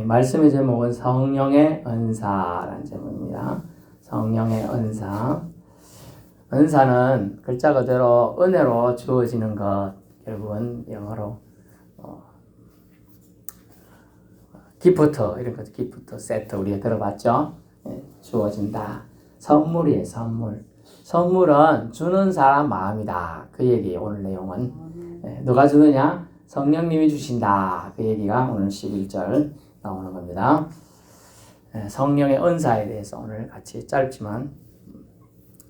말씀의 제목은 성령의 은사라는 제목입니다. 성령의 은사. 은사는 글자 그대로 은혜로 주어지는 것, 결국은 영어로 기프트, 이런 것, 기프트, 세트 우리가 들어봤죠? 주어진다. 선물이에요, 선물. 선물은 주는 사람 마음이다. 그 얘기, 오늘 내용은. 누가 주느냐? 성령님이 주신다. 그 얘기가 오늘 11절 나오는 겁니다. 성령의 은사에 대해서 오늘 같이 짧지만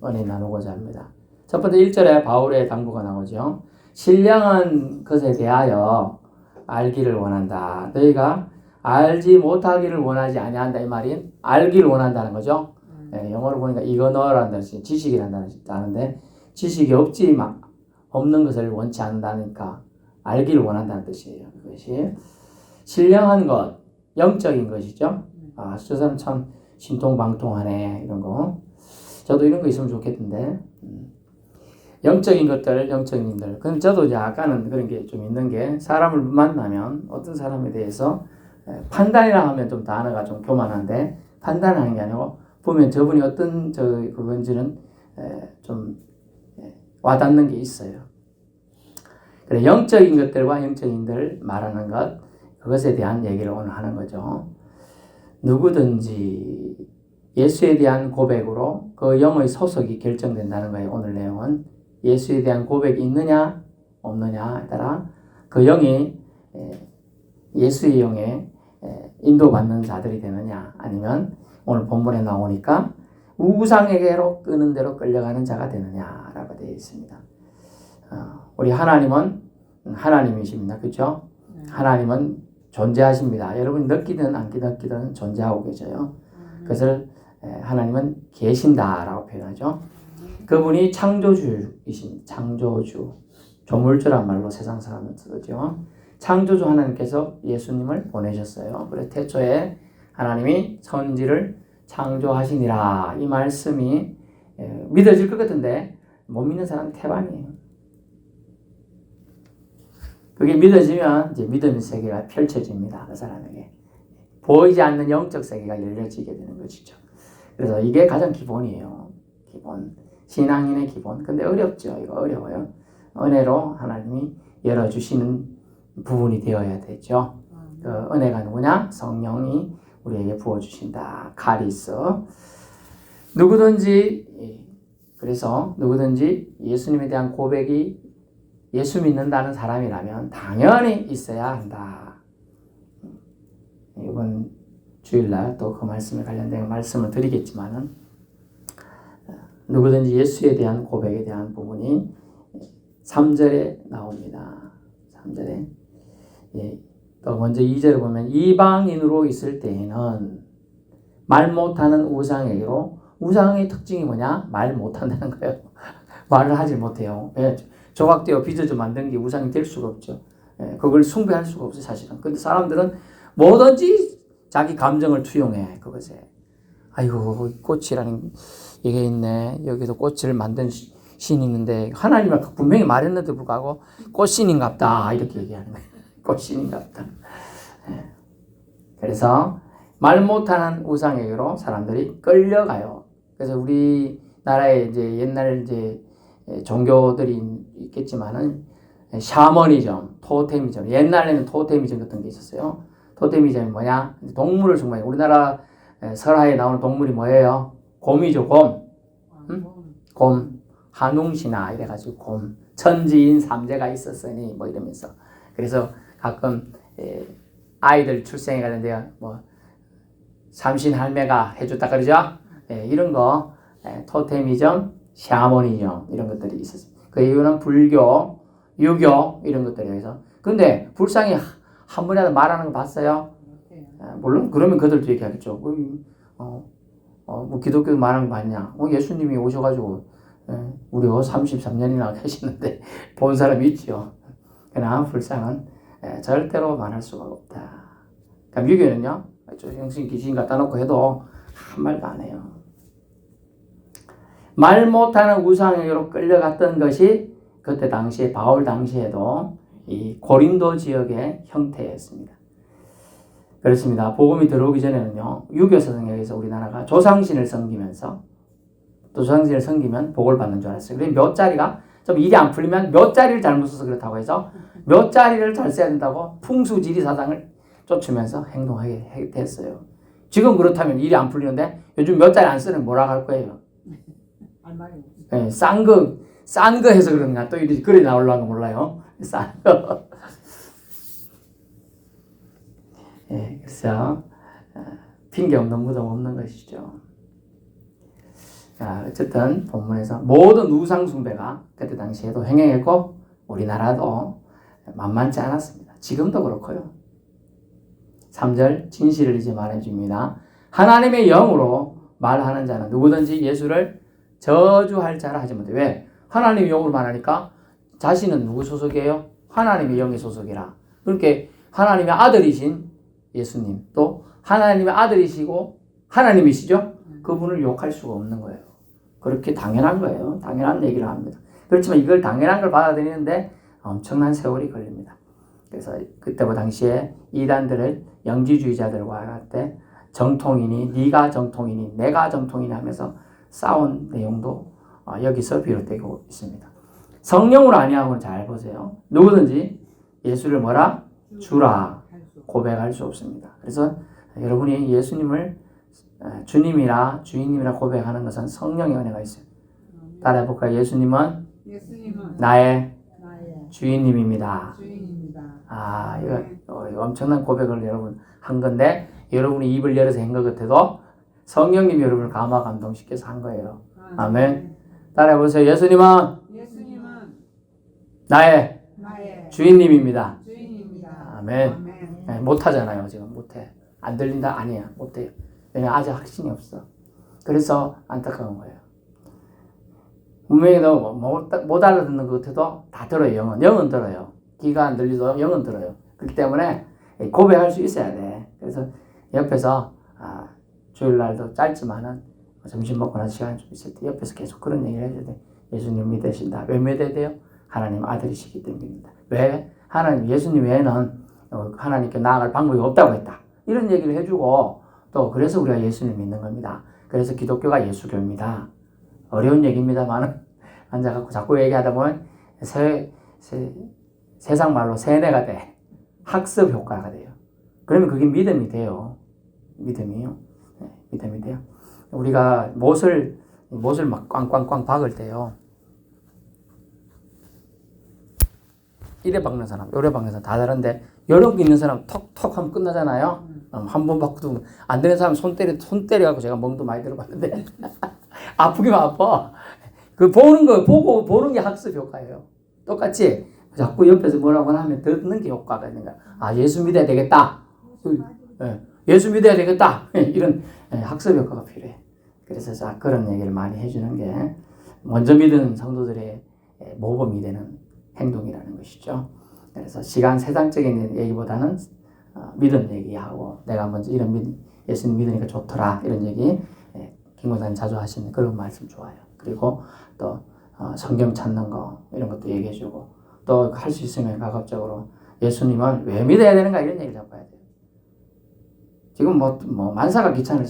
은혜 나누고자 합니다. 첫 번째 1절에 바울의 당부가 나오죠. 신령한 것에 대하여 알기를 원한다. 너희가 알지 못하기를 원하지 아니한다. 이 말인 알기를 원한다는 거죠. 영어로 보니까 이거너라는 뜻이 지식이란다는 뜻인데 지식이 없는 것을 원치 않는다니까 알기를 원한다는 뜻이에요. 그것이 신령한 것, 영적인 것이죠. 아, 저 사람 참 신통방통하네, 이런 거. 저도 이런 거 있으면 좋겠는데. 영적인 것들, 영적인 일들. 그럼 저도 약간은 그런 게 좀 있는 게, 사람을 만나면 어떤 사람에 대해서 판단이라 하면 좀 단어가 좀 교만한데, 판단하는 게 아니고, 보면 저분이 어떤 그건지는 좀 와닿는 게 있어요. 그래, 영적인 것들과 영적인들 말하는 것, 그것에 대한 얘기를 오늘 하는 거죠. 누구든지 예수에 대한 고백으로 그 영의 소속이 결정된다는 거예요. 오늘 내용은 예수에 대한 고백이 있느냐 없느냐에 따라 그 영이 예수의 영에 인도받는 자들이 되느냐, 아니면 오늘 본문에 나오니까 우상에게로 끄는 대로 끌려가는 자가 되느냐라고 되어 있습니다. 우리 하나님은 하나님이십니다. 그렇죠? 하나님은 존재하십니다. 여러분 느끼든 안 느끼든 존재하고 계셔요. 그것을 하나님은 계신다라고 표현하죠. 그분이 창조주이십니다. 창조주. 조물주란 말로 세상 사람은 쓰죠. 창조주 하나님께서 예수님을 보내셨어요. 그래서 태초에 하나님이 천지를 창조하시니라. 이 말씀이 믿어질 것 같은데 못 믿는 사람은 태반이에요. 그게 믿어지면 이제 믿음의 세계가 펼쳐집니다. 그 사람에게. 보이지 않는 영적 세계가 열려지게 되는 것이죠. 그래서 이게 가장 기본이에요. 기본. 신앙인의 기본. 근데 어렵죠. 이거 어려워요. 은혜로 하나님이 열어주시는 부분이 되어야 되죠. 그 은혜가 누구냐? 성령이 우리에게 부어주신다. 카리스. 그래서 누구든지 예수님에 대한 고백이 예수 믿는다는 사람이라면 당연히 있어야 한다. 이번 주일날 또 그 말씀에 관련된 말씀을 드리겠지만은, 누구든지 예수에 대한 고백에 대한 부분이 3절에 나옵니다. 3절에. 또 먼저 2절을 보면 이방인으로 있을 때에는 말 못하는 우상에게로, 우상의 특징이 뭐냐? 말 못한다는 거예요. 말을 하지 못해요. 조각되어 빚어져 만든 게 우상이 될 수가 없죠. 그걸 숭배할 수가 없어요, 사실은. 근데 사람들은 뭐든지 자기 감정을 투영해, 그것에. 아이고, 꽃이라는 이게 있네. 여기서 꽃을 만든 신이 있는데, 하나님이 분명히 말했는데도 불구하고 꽃신인갑다, 이렇게 얘기하는 거예요. 꽃신인갑다. 그래서 말 못하는 우상에게로 사람들이 끌려가요. 그래서 우리나라에 이제 옛날 이제 종교들이 있겠지만은 샤머니즘, 토테미즘, 옛날에는 토테미즘 같은 게 있었어요. 토테미즘이 뭐냐? 동물을 숭배해요. 우리나라 설화에 나오는 동물이 뭐예요? 곰이죠, 곰. 응? 곰. 한웅신화 이래가지고 곰. 천지인 삼재가 있었으니 뭐 이러면서. 그래서 가끔 아이들 출생에 관련되어 뭐 삼신 할매가 해줬다 그러죠? 이런 거 토테미즘, 샤머니즘 이런 것들이 있었어요. 그 이유는 불교, 유교 이런 것들이어서. 근데 불상이 한 번이라도 말하는 거 봤어요? 물론 그러면 그들도 얘기하겠죠. 뭐 기독교 말하는 거 봤냐? 예수님이 오셔가지고 우리 33년이나 계시는데 본 사람이 있죠. 그러나 불상은 절대로 말할 수가 없다. 그러니까 유교는요, 영신 귀신 갖다 놓고 해도 한 말도 안 해요. 말 못하는 우상에게로 끌려갔던 것이 그때 당시에 바울 당시에도 이 고린도 지역의 형태였습니다. 그렇습니다. 복음이 들어오기 전에는요, 유교 사상에서 우리나라가 조상신을 섬기면서 또 조상신을 섬기면 복을 받는 줄 알았어요. 그래서 몇 자리가 좀 일이 안 풀리면 몇 자리를 잘못 써서 그렇다고 해서 몇 자리를 잘 써야 된다고 풍수지리 사상을 쫓으면서 행동하게 됐어요. 지금 그렇다면 일이 안 풀리는데 요즘 몇 자리 안 쓰는 뭐라고 할 거예요? 네, 싼 거 해서 그런가 또 이렇게 글이 나오려고 몰라요. 싼 거. 예, 그래서 핑계 없는 무덤 없는 것이죠. 자, 어쨌든 본문에서 모든 우상 숭배가 그때 당시에도 행행했고 우리나라도 만만치 않았습니다. 지금도 그렇고요. 3절 진실을 이제 말해줍니다. 하나님의 영으로 말하는 자는 누구든지 예수를 저주할 자라 하지 못해. 왜? 하나님의 영으로 말하니까 자신은 누구 소속이에요? 하나님의 영의 소속이라. 그렇게 하나님의 아들이신 예수님 또 하나님의 아들이시고 하나님이시죠? 그분을 욕할 수가 없는 거예요. 그렇게 당연한 거예요. 당연한 얘기를 합니다. 그렇지만 이걸 당연한 걸 받아들이는데 엄청난 세월이 걸립니다. 그래서 그때부터 당시에 이단들을 영지주의자들과 할 때 정통이니 네가 정통이니 내가 정통이니 하면서 싸운 내용도 여기서 비롯되고 있습니다. 성령으로 아니하고는 잘 보세요. 누구든지 예수를 뭐라? 주라 고백할 수 없습니다. 그래서 여러분이 예수님을 주님이라 주인님이라 고백하는 것은 성령의 은혜가 있어요. 따라해볼까요? 예수님은 나의 주인님입니다. 아, 이거 엄청난 고백을 여러분 한 건데 여러분이 입을 열어서 한 것 같아도 성령님이 여러분을 감화 감동시켜서 한 거예요. 아멘. 따라해보세요. 예수님은 나의 주인님입니다. 아멘. 네, 못하잖아요. 지금 못해. 안 들린다? 아니야. 못해요. 왜냐면 아직 확신이 없어. 그래서 안타까운 거예요. 분명히 못 알아듣는 것 같아도 다 들어요. 영은 들어요. 귀가 안 들리도 영은 들어요. 그렇기 때문에 고백할 수 있어야 돼. 그래서 옆에서 주일날도 짧지만은 점심 먹고 나서 시간 좀 있을 때 옆에서 계속 그런 얘기를 해줘야 돼. 예수님 믿으신다. 왜 믿어야 돼요? 하나님 아들이시기 때문입니다. 왜? 하나님 예수님 외에는 하나님께 나아갈 방법이 없다고 했다. 이런 얘기를 해주고 또 그래서 우리가 예수님을 믿는 겁니다. 그래서 기독교가 예수교입니다. 어려운 얘기입니다만 앉아갖고 자꾸 얘기하다 보면 세상 말로 세뇌가 돼. 학습 효과가 돼요. 그러면 그게 믿음이 돼요. 믿음이요. 네, 믿음이 돼요. 우리가 못을 막 꽝꽝꽝 박을 때요. 이래 박는 사람, 요래 박는 사람 다 다른데 여러 개 있는 사람 톡톡 하면 끝나잖아요. 한 번 박도 안 되는 사람 손 때려갖고 제가 멍도 많이 들어봤는데 아프기만 아파. 그 보는 거 보고 보는 게 학습 효과예요. 똑같이 자꾸 옆에서 뭐라고 하면 듣는 게 효과가 있는 거야. 아, 예수 믿어야 되겠다. 예수 믿어야 되겠다. 이런 학습 효과가 필요해. 그래서 그런 얘기를 많이 해주는 게 먼저 믿은 성도들의 모범이 되는 행동이라는 것이죠. 그래서 시간 세상적인 얘기보다는 믿음 얘기하고 내가 먼저 이런 예수님 믿으니까 좋더라 이런 얘기 김고사님 자주 하시는 그런 말씀 좋아요. 그리고 또 성경 찾는 거 이런 것도 얘기해주고 또 할 수 있으면 가급적으로 예수님을 왜 믿어야 되는가 이런 얘기를 잡아야 돼요. 지금 뭐 만사가 귀찮은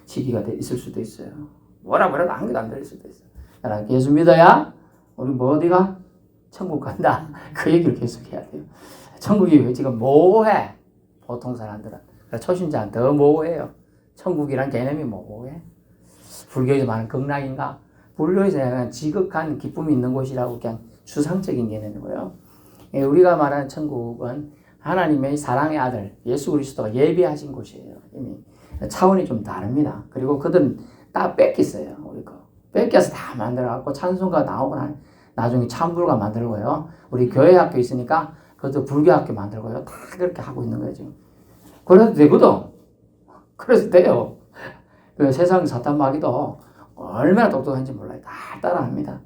시기가 있을 수도 있어요. 뭐라 아무것도 안 들릴 수도 있어요. 예수 믿어야 우리 뭐 어디가? 천국 간다. 그 얘기를 계속 해야 돼요. 천국이 지금 모호해. 보통 사람들은. 초신자는 더 모호해요. 천국이란 개념이 모호해. 불교에서 말하는 극락인가? 불교에서 약간 지극한 기쁨이 있는 곳이라고 그냥 추상적인 개념이고요. 우리가 말하는 천국은 하나님의 사랑의 아들 예수 그리스도가 예비하신 곳이에요. 이미 차원이 좀 다릅니다. 그리고 그들은 다 뺏겼어요. 우리 거 뺏겨서 다 만들어갖고 찬송가 나오고 나중에 찬불가 만들고요. 우리 교회 학교 있으니까 그것도 불교 학교 만들고요. 다 그렇게 하고 있는 거예요 지금. 그래도 되거든. 그래서 돼요. 그 세상 사탄 마귀도 얼마나 똑똑한지 몰라요. 다 따라합니다.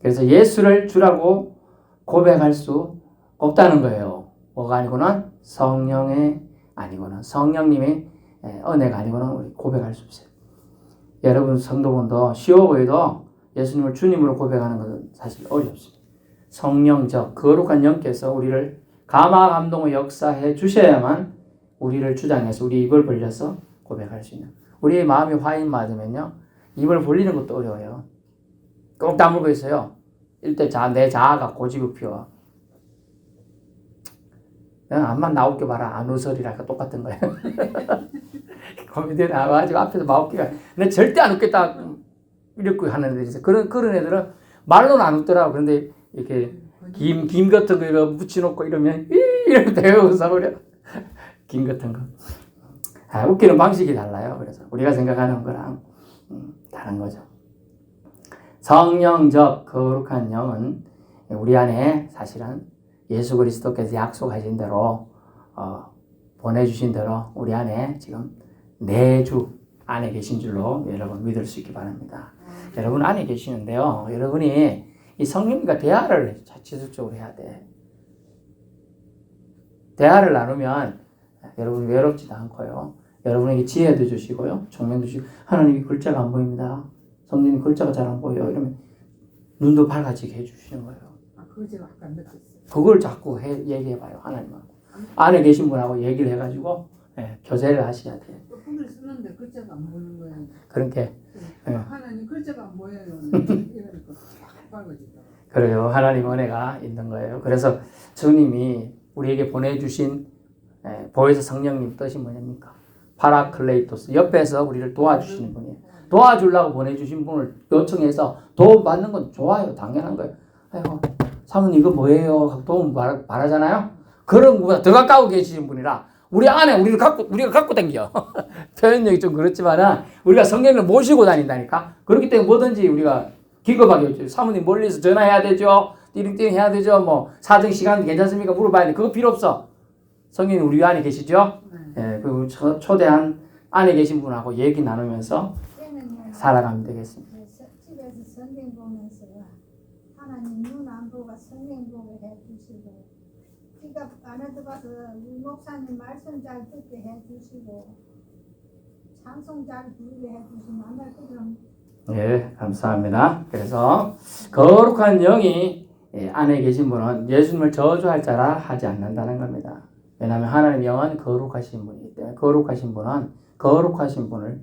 그래서 예수를 주라고 고백할 수 없다는 거예요. 뭐가 아니고는 성령의 아니고는 성령님의 은혜가 아니고는 우리 고백할 수 없어요. 여러분 성도분도 쉬워 보여도 예수님을 주님으로 고백하는 것은 사실 어렵습니다. 성령적 거룩한 영께서 우리를 감화 감동의 역사해 주셔야만 우리를 주장해서 우리 입을 벌려서 고백할 수 있는. 우리의 마음이 화인 맞으면요. 입을 벌리는 것도 어려워요. 꼭 다물고 있어요. 일대 내 자아가 고집을 피워. 암만 나웃겨 봐라. 안 웃으리라가 똑같은 거예요. 코미디에 나와가지고 앞에서 막 웃기가. 근데 절대 안 웃겠다. 이렇게 하는 애들이 있어요. 그런 애들은 말로는 안 웃더라고. 그런데 이렇게 김 같은 거 이거 묻혀놓고 이러면 이러면 대어 웃어버려. 김 같은 거. 웃기는 방식이 달라요. 그래서 우리가 생각하는 거랑 다른 거죠. 성령적 거룩한 영은 우리 안에 사실은 예수 그리스도께서 약속하신 대로 보내주신 대로 우리 안에 지금 내주 안에 계신 줄로 여러분 믿을 수 있기 바랍니다. 여러분 안에 계시는데요. 여러분이 이 성령님과 대화를 지속적으로 해야 돼. 대화를 나누면 여러분 외롭지도 않고요. 여러분에게 지혜도 주시고요. 총명도 주시고 하나님이 글자가 안 보입니다. 성령님 글자가 잘 안 보여. 이러면 눈도 밝아지게 해주시는 거예요. 그거 제가 아까 느꼈어요. 그걸 자꾸 얘기해봐요. 하나님하고. 안에 계신 분하고 얘기를 해가지고 교제를 하셔야 돼요. 폰을 쓰는데 글자가 안 보이는 거예요. 그렇게. 하나님 글자가 안 보여요. 이러니까 밝아지더라고요. 그래요. 하나님 은혜가 있는 거예요. 그래서 주님이 우리에게 보내주신 보혜사 성령님 뜻이 뭐냐니까. 파라클레이토스. 옆에서 우리를 도와주시는 분이에요. 도와주려고 보내주신 분을 요청해서 도움 받는 건 좋아요. 당연한 거예요. 아이고, 사모님 이거 뭐예요? 도움 말하잖아요. 그런 분보다 더 가까워 계시는 분이라 우리 안에 우리가 갖고 다녀. 표현력이 좀 그렇지만은 우리가 성령을 모시고 다닌다니까. 그렇기 때문에 뭐든지 우리가 기겁하게 했죠. 사모님 멀리서 전화해야 되죠. 띠링띠링 해야 되죠. 뭐 사정 시간 괜찮습니까? 물어봐야 돼. 그거 필요 없어. 성령님 우리 안에 계시죠? 그리고 초대한 안에 계신 분하고 얘기 나누면서 살아가면 되겠습니다. 집에서 성경 보면서 하나님 눈 안 보고 성경 보게 해주시고 귀가 안에 들어가서 우리 목사님 말씀 잘 듣게 해주시고 찬송 잘 부르게 해주시면 안 될 거죠. 예, 감사합니다. 그래서 거룩한 영이 안에 계신 분은 예수님을 저주할 자라 하지 않는다는 겁니다. 왜냐하면 하나님 영은 거룩하신 분이기 때문에 거룩하신 분은 거룩하신 분을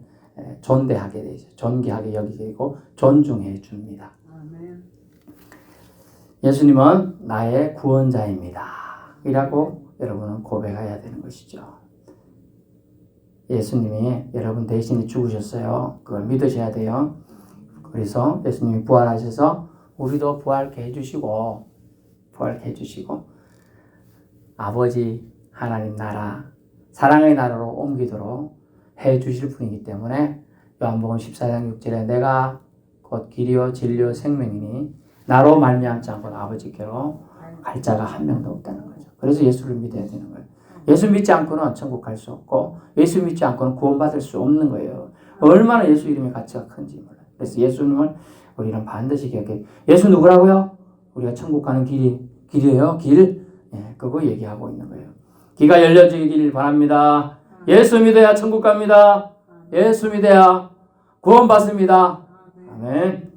존대하게 되죠. 존귀하게 여기게 되고 존중해 줍니다. 아멘. 예수님은 나의 구원자입니다. 이라고 여러분은 고백해야 되는 것이죠. 예수님이 여러분 대신에 죽으셨어요. 그걸 믿으셔야 돼요. 그래서 예수님이 부활하셔서 우리도 부활케 해주시고 아버지 하나님 나라 사랑의 나라로 옮기도록 해주실 분이기 때문에 요한복음 14장 6절에 내가 곧 길이요 진리요 생명이니 나로 말미암지 않고는 아버지께로 갈 자가 한 명도 없다는 거죠. 그래서 예수를 믿어야 되는 거예요. 예수 믿지 않고는 천국 갈 수 없고 예수 믿지 않고는 구원받을 수 없는 거예요. 얼마나 예수 이름의 가치가 큰지 몰라요. 그래서 예수님을 우리는 반드시 기억해. 예수 누구라고요? 우리가 천국 가는 길이에요. 길. 그거 얘기하고 있는 거예요. 귀가 열려지길 바랍니다. 예수 믿어야 천국 갑니다. 예수 믿어야 구원받습니다. 아멘.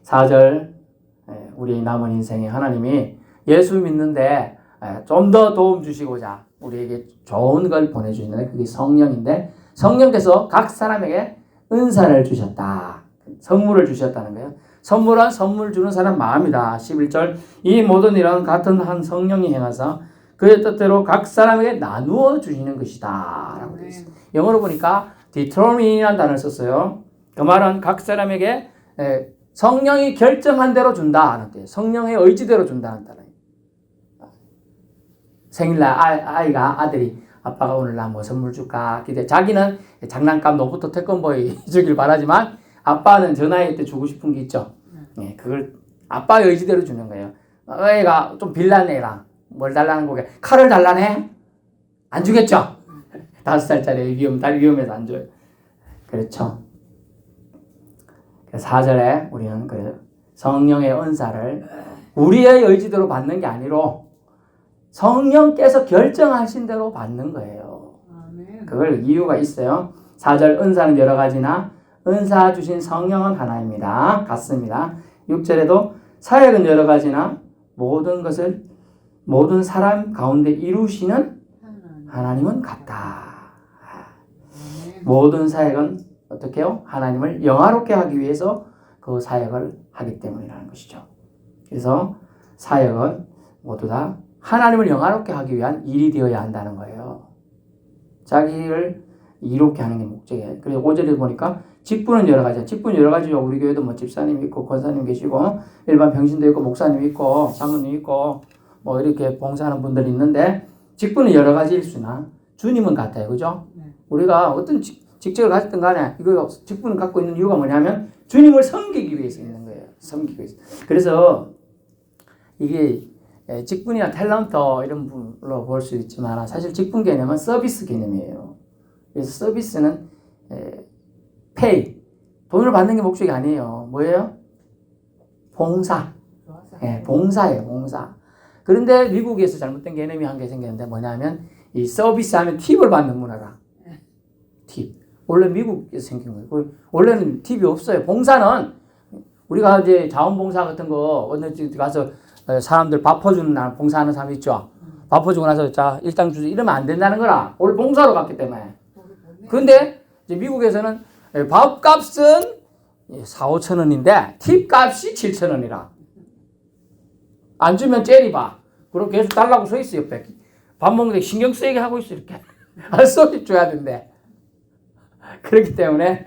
4절 우리 남은 인생에 하나님이 예수 믿는데 좀 더 도움 주시고자 우리에게 좋은 걸 보내주시는데 그게 성령인데 성령께서 각 사람에게 은사를 주셨다. 선물을 주셨다는 거예요. 선물은 선물 주는 사람 마음이다. 11절 이 모든 일은 같은 한 성령이 행하사 그의 뜻대로 각 사람에게 나누어 주시는 것이다. 라고 되어 있습니다. 영어로 보니까 determine이라는 단어를 썼어요. 그 말은 각 사람에게 성령이 결정한 대로 준다. 성령의 의지대로 준다는 단어예요. 생일날 아이가 아들이 아빠가 오늘 나 뭐 선물 줄까 기대. 자기는 장난감 노부터 태권보이 주길 바라지만 아빠는 전화할 때 주고 싶은 게 있죠. 그걸 아빠의 의지대로 주는 거예요. 애가 좀 빌란 애랑 뭘 달라는 거게 칼을 달라네? 안 주겠죠? 5살짜리 위험해서 안 줘요. 그렇죠. 4절에 우리는 성령의 은사를 우리의 의지대로 받는 게 아니로 성령께서 결정하신 대로 받는 거예요. 그걸 이유가 있어요. 4절 은사는 여러 가지나 은사 주신 성령은 하나입니다. 같습니다. 6절에도 사역은 여러 가지나 모든 것을 모든 사람 가운데 이루시는 하나님은 같다. 아멘. 모든 사역은 어떻게 해요? 하나님을 영화롭게 하기 위해서 그 사역을 하기 때문이라는 것이죠. 그래서 사역은 모두 다 하나님을 영화롭게 하기 위한 일이 되어야 한다는 거예요. 자기를 이롭게 하는 게 목적이에요. 그래서 5절에 보니까 직분은 여러 가지야. 직분은 여러 가지죠. 우리 교회도 뭐 집사님 있고 권사님 계시고 일반 병신도 있고 목사님 있고 사모님 있고 뭐 이렇게 봉사하는 분들이 있는데 직분은 여러 가지일 수나 주님은 같아요. 그죠? 네. 우리가 어떤 직책을 가졌든 간에 이거 직분을 갖고 있는 이유가 뭐냐면 주님을 섬기기 위해서 있는 거예요. 섬기기 위해서. 그래서 이게 직분이나 탤런트 이런 분으로 볼 수 있지만 사실 직분 개념은 서비스 개념이에요. 그래서 서비스는 페이, 돈을 받는 게 목적이 아니에요. 뭐예요? 봉사. 좋아서. 봉사예요. 봉사. 그런데 미국에서 잘못된 개념이 한 개 생겼는데 뭐냐면 이 서비스하면 팁을 받는 문화다. 팁. 원래 미국에서 생긴 거예요. 원래는 팁이 없어요. 봉사는 우리가 이제 자원봉사 같은 거 어느 집 가서 사람들 밥 퍼주는 날 봉사하는 사람 있죠. 밥 퍼주고 나서 자 일당 주세요 이러면 안 된다는 거라. 원래 봉사로 갔기 때문에. 근데 이제 미국에서는 밥값은 4,5천 원인데 팁값이 7천 원이라. 안 주면 째리봐. 그리고 계속 달라고 서 있어 옆에. 밥 먹는데 신경 쓰이게 하고 있어 이렇게. 할 수 없이 줘야 된대. 그렇기 때문에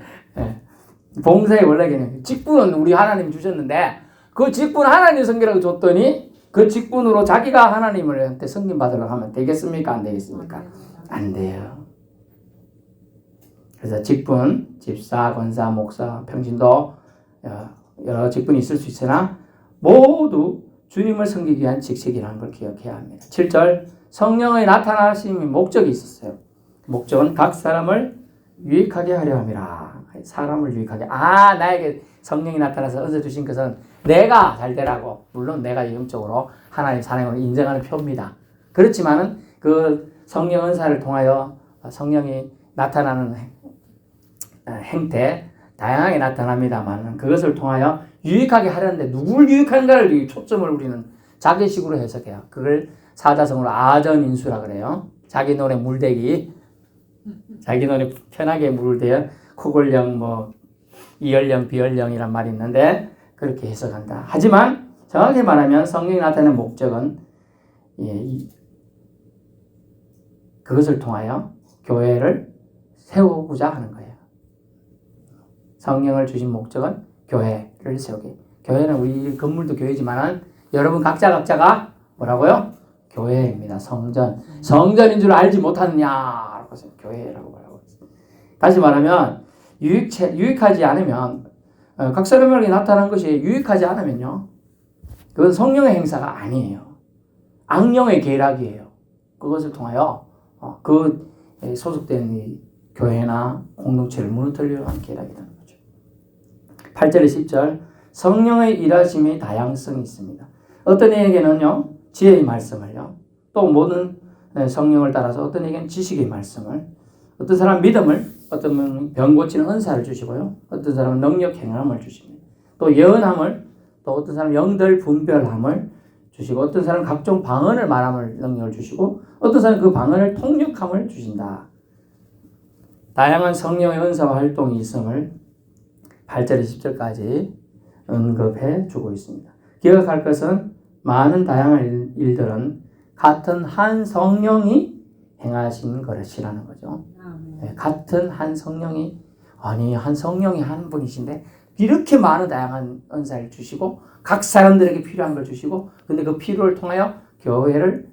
봉사의 원래 개념. 직분은 우리 하나님 주셨는데 그 직분 하나님 섬기라고 줬더니 그 직분으로 자기가 하나님을 섬김 받으려고 하면 되겠습니까? 안 되겠습니까? 안 돼요. 그래서 직분, 집사, 권사, 목사, 평신도 여러 직분이 있을 수 있으나 모두 주님을 섬기기 위한 직책이라는 걸 기억해야 합니다. 7절 성령의 나타나심의 목적이 있었어요. 목적은 각 사람을 유익하게 하려 함이라. 사람을 유익하게. 나에게 성령이 나타나서 은사 주신 것은 내가 잘 되라고. 물론 내가 영적으로 하나님 사랑을 인정하는 표입니다. 그렇지만은 그 성령 은사를 통하여 성령이 나타나는 행태 다양하게 나타납니다만 그것을 통하여 유익하게 하려는데 누굴 유익한가를 초점을 우리는 자기식으로 해석해요. 그걸 사자성어로 아전인수라 그래요. 자기 눈에 물대기, 자기 눈에 편하게 물대어 코골령 뭐 이열령 비열령이란 말이 있는데 그렇게 해석한다. 하지만 정확히 말하면 성령이 나타내는 목적은 그것을 통하여 교회를 세우고자 하는 거예요. 성령을 주신 목적은 교회를 세우기. 교회는 우리 건물도 교회지만은 여러분 각자가 뭐라고요? 교회입니다. 성전인 줄 알지 못하느냐라고 해서 교회라고 말하고 있습니다. 다시 말하면 유익하지 않으면 각 사람에게 나타난 것이 유익하지 않으면요. 그건 성령의 행사가 아니에요. 악령의 계략이에요. 그것을 통하여 그 소속된 이 교회나 공동체를 무너뜨리려고 하는 계략이라는 거죠. 8절에 10절 성령의 일하심의 다양성이 있습니다. 어떤 이에게는요. 지혜의 말씀을요. 또 모든 성령을 따라서 어떤 이에게는 지식의 말씀을 어떤 사람은 믿음을 어떤 분은 병 고치는 은사를 주시고요. 어떤 사람은 능력 행함을 주십니다. 또 예언함을 또 어떤 사람은 영들 분별함을 주시고 어떤 사람은 각종 방언을 말함을 능력을 주시고 어떤 사람은 그 방언을 통역함을 주신다. 다양한 성령의 은사와 활동이 있음을 8절에 10절까지 언급해 주고 있습니다. 기억할 것은 많은 다양한 일들은 같은 한 성령이 행하신 것이라는 거죠. 같은 한 성령이 한 성령이 한 분이신데 이렇게 많은 다양한 은사를 주시고 각 사람들에게 필요한 걸 주시고 근데 그 필요를 통하여 교회를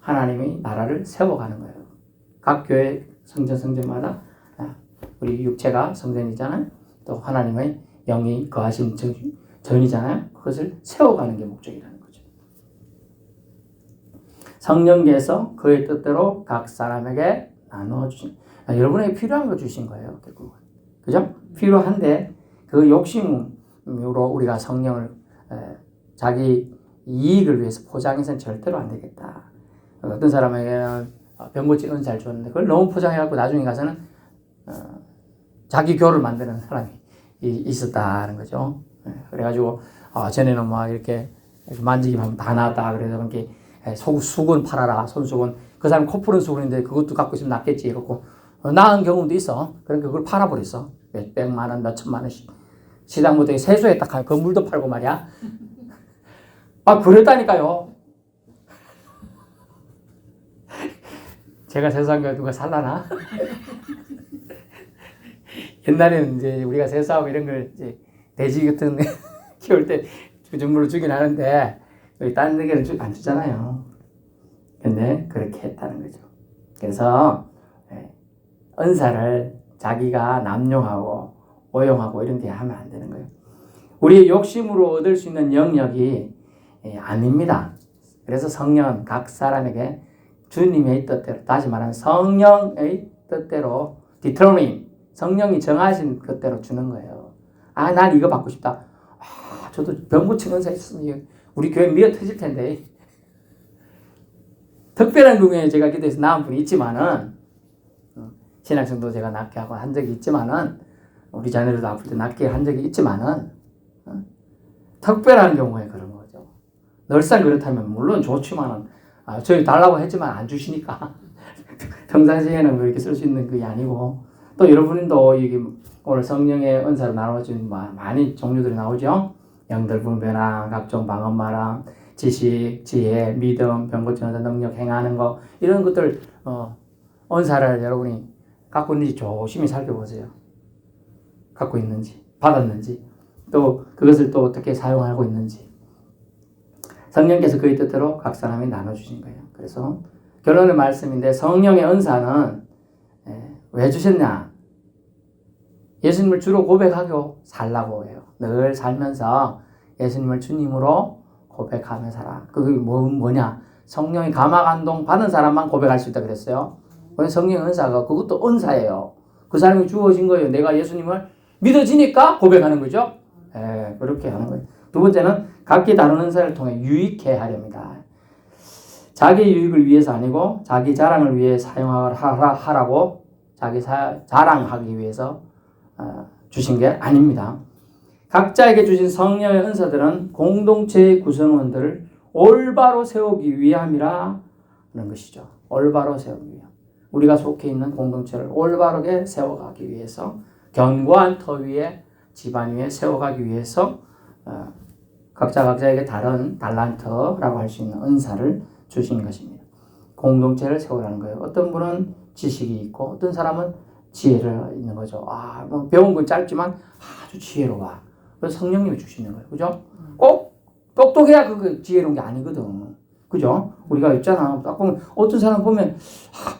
하나님의 나라를 세워가는 거예요. 각 교회 성전마다 우리 육체가 성전이잖아요. 또 하나님의 영이 거하신 전이잖아요. 그것을 세워가는 게 목적이라는 거죠. 성령께서 그의 뜻대로 각 사람에게 나눠주신 여러분에게 필요한 거 주신 거예요. 결국은. 그죠? 필요한데 그 욕심으로 우리가 성령을 자기 이익을 위해서 포장해서는 절대로 안 되겠다. 어떤 사람에게는 병 고친 은사를 줬는데 그걸 너무 포장해갖고 나중에 가서는 자기 교를 만드는 사람이 있었다는 거죠. 그래가지고 전에는 막 이렇게 만지기만 하면 다 나왔다. 그래서 이렇게 수건 팔아라. 손수건 그 사람 코 푸는 수건인데 그것도 갖고 있으면 낫겠지. 이러고 나은 경우도 있어. 그러니까 그걸 팔아버렸어. 몇 백만 원, 몇 천만 원씩. 시장 무대에 세수에 딱 하면 건물도 팔고 말이야. 아, 그랬다니까요. 제가 세수한 거 누가 살라나? 옛날에는 이제 우리가 세수하고 이런 걸 이제 돼지 같은 키울 때 주물로 주긴 하는데 여기 다른 데는 안 주잖아요. 근데 그렇게 했다는 거죠. 그래서 은사를 자기가 남용하고 오용하고 이런 데 하면 안 되는 거예요. 우리의 욕심으로 얻을 수 있는 영역이 아닙니다. 그래서 성령은 각 사람에게 주님의 뜻대로, 다시 말하면 성령의 뜻대로 determine, 성령이 정하신 것대로 주는 거예요. 아, 난 이거 받고 싶다. 아, 저도 병 고치는 은사 있으면 우리 교회 미어 터질 텐데. 특별한 경우에 제가 기도해서 나은 분이 있지만은, 신학생도 제가 낫게 하고 한 적이 있지만은, 우리 자녀들도 아플 때 낫게 한 적이 있지만은, 특별한 경우에 그런 거죠. 늘상 그렇다면 물론 좋지만은, 저희 달라고 했지만 안 주시니까. 평상시에는 그렇게 쓸 수 있는 그게 아니고, 또 여러분도 이게 오늘 성령의 은사를 나눠준 많이 종류들이 나오죠. 영들 분별랑, 각종 방언마랑, 지식, 지혜, 믿음, 병 고치는 능력, 행하는 거 이런 것들 은사를 여러분이 갖고 있는지 조심히 살펴보세요. 갖고 있는지, 받았는지, 또 그것을 또 어떻게 사용하고 있는지. 성령께서 그의 뜻대로 각 사람이 나눠주신 거예요. 그래서 결론의 말씀인데 성령의 은사는 왜 주셨냐? 예수님을 주로 고백하고 살라고 해요. 늘 살면서 예수님을 주님으로 고백하며 살아. 그게 뭐냐? 성령의 감화 감동 받은 사람만 고백할 수 있다 그랬어요. 성령의 은사가 그것도 은사예요. 그 사람이 주어진 거예요. 내가 예수님을 믿어지니까 고백하는 거죠. 그렇게 하는 거예요. 두 번째는 각기 다른 은사를 통해 유익해 하렵니다. 자기 유익을 위해서 아니고 자기 자랑을 위해 사용하라고 자기 자랑하기 위해서 주신 게 아닙니다. 각자에게 주신 성령의 은사들은 공동체의 구성원들을 올바로 세우기 위함이라는 것이죠. 올바로 세우기 위함. 우리가 속해 있는 공동체를 올바르게 세워가기 위해서 견고한 터 위에 집안 위에 세워가기 위해서 각자에게 다른 달란트라고 할 수 있는 은사를 주신 것입니다. 공동체를 세우라는 거예요. 어떤 분은 지식이 있고 어떤 사람은 지혜를 있는 거죠. 뭐 배운 건 짧지만 아주 지혜로워. 그래서 성령님이 주시는 거예요. 그죠? 꼭 똑똑해야 그 지혜로운 게 아니거든. 그죠? 우리가 있잖아. 딱 보면 어떤 사람 보면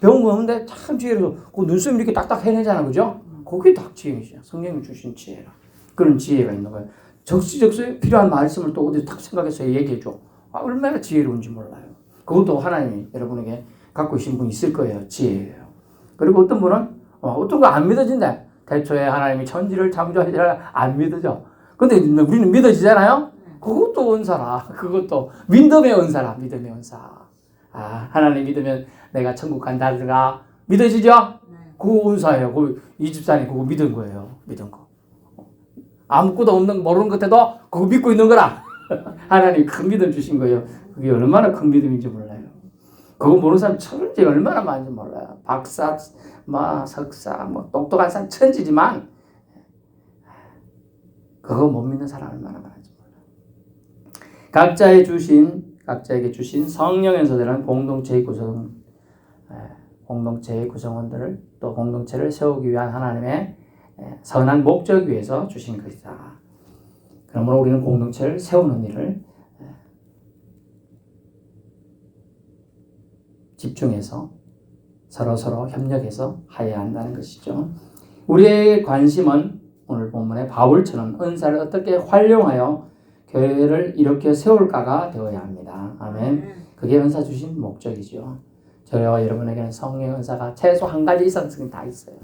배운 거 없는데 참 지혜로워. 그 눈썹 이렇게 딱딱 해내잖아. 그죠? 그게 딱 지혜이죠. 성령이 주신 지혜라. 그런 지혜가 있는 거예요. 적시적소에 필요한 말씀을 또 어디 딱 생각해서 얘기해줘. 얼마나 지혜로운지 몰라요. 그것도 하나님이 여러분에게 갖고 계신 분이 있을 거예요. 지혜예요. 그리고 어떤 분은 어떤 거 안 믿어진대. 태초에 하나님이 천지를 창조하시라 안 믿어져. 근데 우리는 믿어지잖아요. 그것도 은사라. 그것도 믿음의 은사라. 믿음의 은사. 하나님 믿으면 내가 천국 간다든가 믿어지죠? 그거 은사예요. 이 집사님 그거 믿은 거예요. 믿은 거. 아무것도 없는 모르는 것에도 그거 믿고 있는 거라. 하나님 큰 믿음 주신 거예요. 그게 얼마나 큰 믿음인지 몰라요. 그거 모르는 사람 천지 얼마나 많은지 몰라요. 박사, 석사, 똑똑한 사람 천지지만 그거 못 믿는 사람 얼마나 많은지 몰라요. 각자에게 주신 성령의 은사들은 공동체의 구성원들을 또 공동체를 세우기 위한 하나님의 선한 목적 위해서 주신 것이다. 그러므로 우리는 공동체를 세우는 일을 집중해서 서로 협력해서 하여야 한다는 것이죠. 우리의 관심은 오늘 본문의 바울처럼 은사를 어떻게 활용하여 교회를 이렇게 세울까가 되어야 합니다. 아멘. 그게 은사 주신 목적이죠. 저와 여러분에게는 성령의 은사가 최소 한 가지 이상은 다 있어요.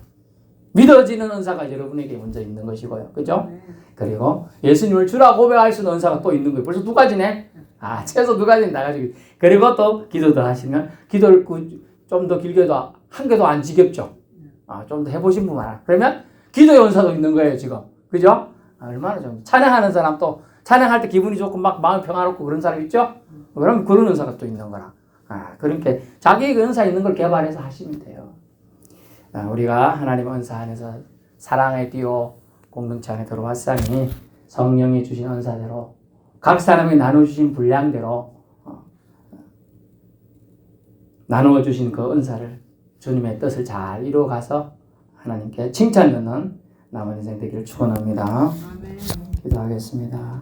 믿어지는 은사가 여러분에게 먼저 있는 것이고요. 그죠? 그리고 예수님을 주라 고백할 수 있는 은사가 또 있는 거예요. 벌써 두 가지네. 최소 두 가지는 다 가지고. 그리고 또 기도도 하시면 기도를 좀 더 길게도 한 개도 안 지겹죠. 좀 더 해보신 분 많아. 그러면 기도의 은사도 있는 거예요, 지금. 그죠? 얼마나 좀 찬양하는 사람 또 찬양할 때 기분이 좋고 막 마음 평화롭고 그런 사람 있죠? 그럼 그런 은사가 또 있는 거라. 그러니까 자기 은사 있는 걸 개발해서 하시면 돼요. 우리가 하나님 은사 안에서 사랑의 띠오 공동체 안에 들어왔으니 성령이 주신 은사대로 각 사람이 나눠주신 분량대로 나누어 주신 그 은사를 주님의 뜻을 잘 이루어가서 하나님께 칭찬 듣는 남은 인생 되기를 축원합니다. 아멘. 기도하겠습니다.